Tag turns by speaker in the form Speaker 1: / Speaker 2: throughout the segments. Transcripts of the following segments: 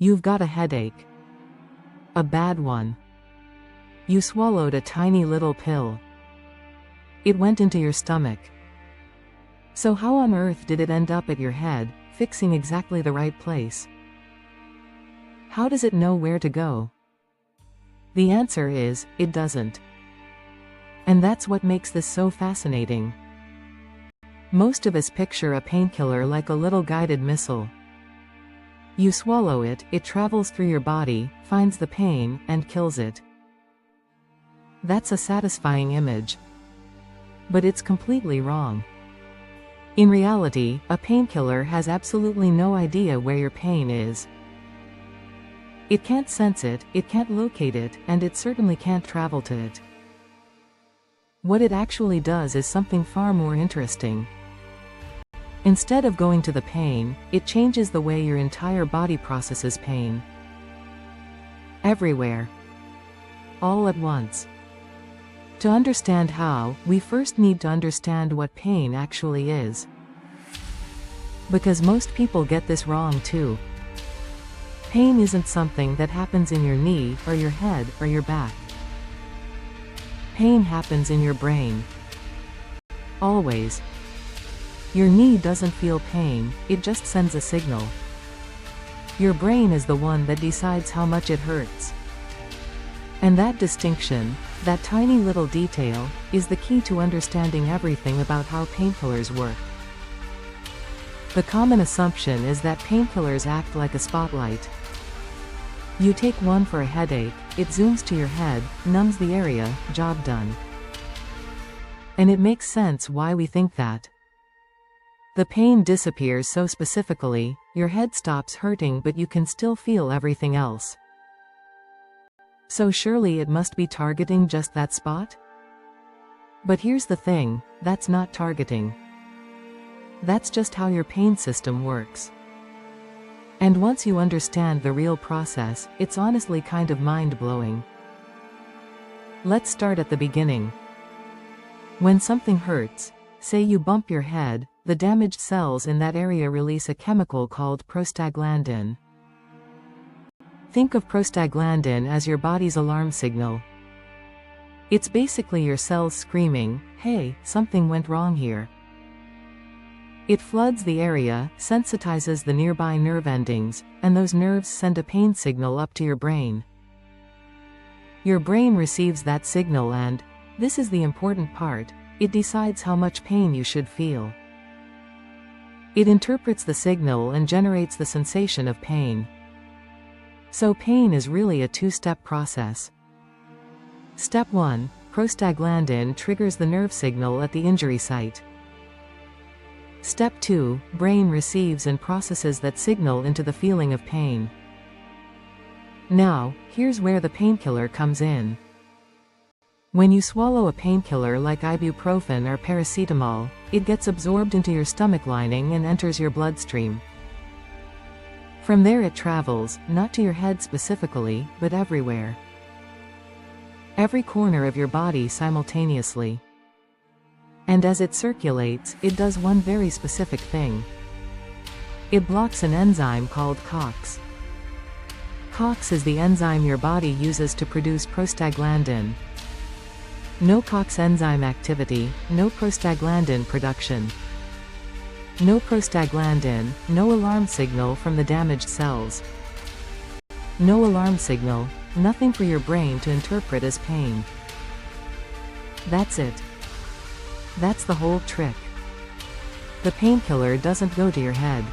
Speaker 1: You've got a headache. A bad one. You swallowed a tiny little pill. It went into your stomach. So how on earth did it end up at your head, fixing exactly the right place? How does it know where to go? The answer is, it doesn't. And that's what makes this so fascinating. Most of us picture a painkiller like a little guided missile. You swallow it, it travels through your body, finds the pain, and kills it. That's a satisfying image. But it's completely wrong. In reality, a painkiller has absolutely no idea where your pain is. It can't sense it, it can't locate it, and it certainly can't travel to it. What it actually does is something far more interesting. Instead of going to the pain, it changes the way your entire body processes pain. Everywhere. All at once. To understand how, we first need to understand what pain actually is. Because most people get this wrong too. Pain isn't something that happens in your knee, or your head, or your back. Pain happens in your brain. Always. Your knee doesn't feel pain, it just sends a signal. Your brain is the one that decides how much it hurts. And that distinction, that tiny little detail, is the key to understanding everything about how painkillers work. The common assumption is that painkillers act like a spotlight. You take one for a headache, it zooms to your head, numbs the area, job done. And it makes sense why we think that. The pain disappears so specifically, your head stops hurting but you can still feel everything else. So surely it must be targeting just that spot? But here's the thing, that's not targeting. That's just how your pain system works. And once you understand the real process, it's honestly kind of mind-blowing. Let's start at the beginning. When something hurts, say you bump your head, the damaged cells in that area release a chemical called prostaglandin. Think of prostaglandin as your body's alarm signal. It's basically your cells screaming, "Hey, something went wrong here." It floods the area, sensitizes the nearby nerve endings, and those nerves send a pain signal up to your brain. Your brain receives that signal and, this is the important part, it decides how much pain you should feel. It interprets the signal and generates the sensation of pain. So pain is really a two-step process. Step 1, prostaglandin triggers the nerve signal at the injury site. Step 2, brain receives and processes that signal into the feeling of pain. Now, here's where the painkiller comes in. When you swallow a painkiller like ibuprofen or paracetamol, it gets absorbed into your stomach lining and enters your bloodstream. From there it travels, not to your head specifically, but everywhere. Every corner of your body simultaneously. And as it circulates, it does one very specific thing. It blocks an enzyme called COX. COX is the enzyme your body uses to produce prostaglandin. No COX enzyme activity, no prostaglandin production. No prostaglandin, no alarm signal from the damaged cells. No alarm signal, nothing for your brain to interpret as pain. That's it. That's the whole trick. The painkiller doesn't go to your head.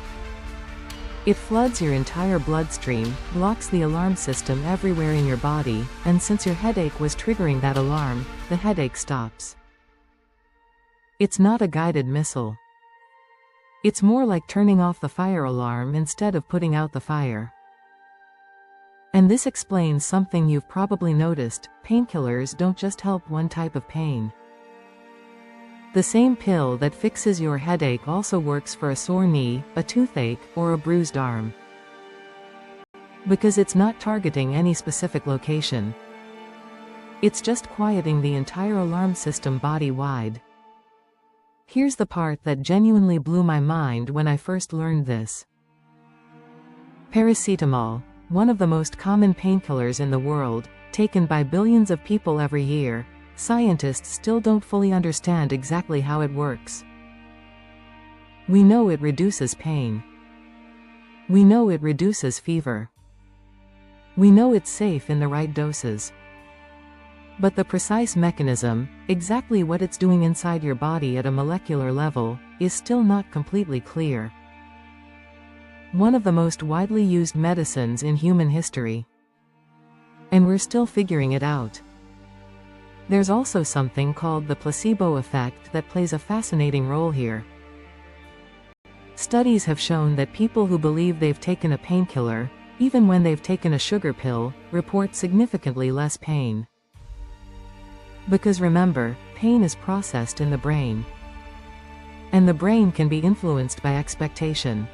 Speaker 1: It floods your entire bloodstream, blocks the alarm system everywhere in your body, and since your headache was triggering that alarm, the headache stops. It's not a guided missile. It's more like turning off the fire alarm instead of putting out the fire. And this explains something you've probably noticed: painkillers don't just help one type of pain. The same pill that fixes your headache also works for a sore knee, a toothache, or a bruised arm. Because it's not targeting any specific location. It's just quieting the entire alarm system body-wide. Here's the part that genuinely blew my mind when I first learned this. Paracetamol, one of the most common painkillers in the world, taken by billions of people every year, scientists still don't fully understand exactly how it works. We know it reduces pain. We know it reduces fever. We know it's safe in the right doses. But the precise mechanism, exactly what it's doing inside your body at a molecular level, is still not completely clear. One of the most widely used medicines in human history. And we're still figuring it out. There's also something called the placebo effect that plays a fascinating role here. Studies have shown that people who believe they've taken a painkiller, even when they've taken a sugar pill, report significantly less pain. Because remember, pain is processed in the brain. And the brain can be influenced by expectation.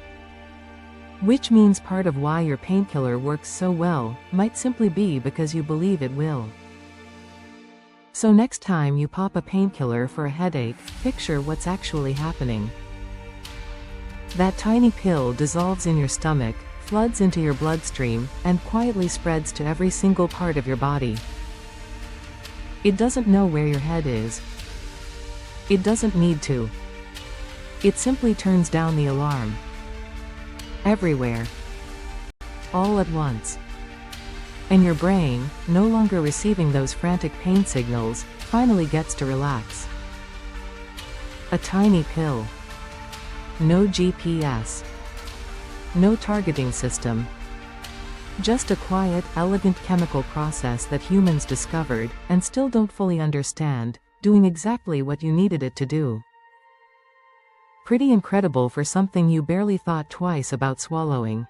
Speaker 1: Which means part of why your painkiller works so well, might simply be because you believe it will. So next time you pop a painkiller for a headache, picture what's actually happening. That tiny pill dissolves in your stomach, floods into your bloodstream, and quietly spreads to every single part of your body. It doesn't know where your head is. It doesn't need to. It simply turns down the alarm. Everywhere. All at once. And your brain, no longer receiving those frantic pain signals, finally gets to relax. A tiny pill. No GPS. No targeting system. Just a quiet, elegant chemical process that humans discovered, and still don't fully understand, doing exactly what you needed it to do. Pretty incredible for something you barely thought twice about swallowing.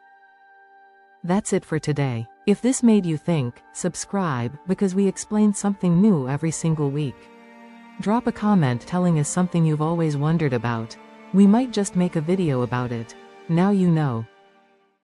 Speaker 1: That's it for today. If this made you think, subscribe, because we explain something new every single week. Drop a comment telling us something you've always wondered about. We might just make a video about it. Now you know.